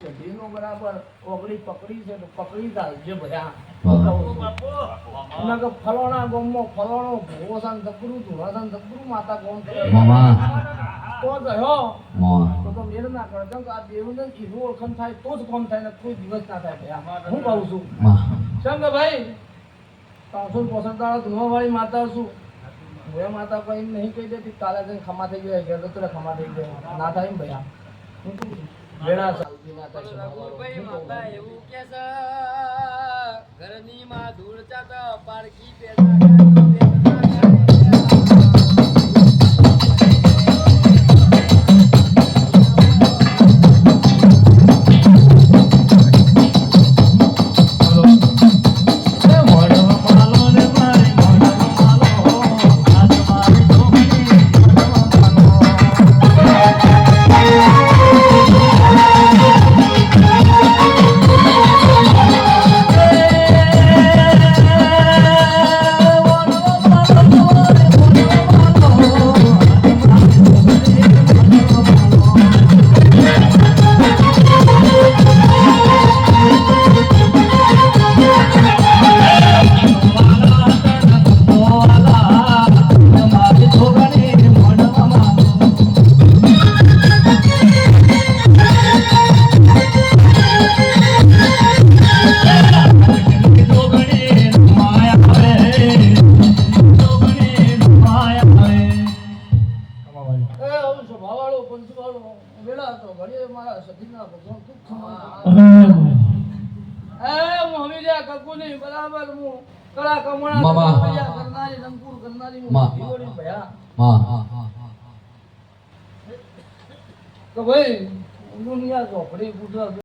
બધી નો બરાબર ઓગળી પકડી છે તો પકડી ચાલજે ભયા ફલોણા ગોમમાં ફલોણો ભોસાન જબરું ધોળાસાન જબરું માતા કોમ મામા તો ગયો મામા તો મેળ ના કરે કેમ કે આ દેવને કીધું ઓળખણ થાય તો જ કોમ થાય ને કોઈ દિવસ ના થાય ભયા હું કહું છું કેમ કે ભાઈ 365 ધુમાવાળી માતા છું હું માતા કોઈ નહીં કહી દેતી કાલે જઈને ખમા થઈ ગયા ઘેર તો ખમા થઈ ગયા ના થાય ને ભયા હું કહું છું વેળા ચાલતી ના થાય ભાઈ માતા એવું કે છે ઘરની માં ધૂળ ચાટ પારકી પેડા ભાઈ દુનિયા ચોપડી પૂછો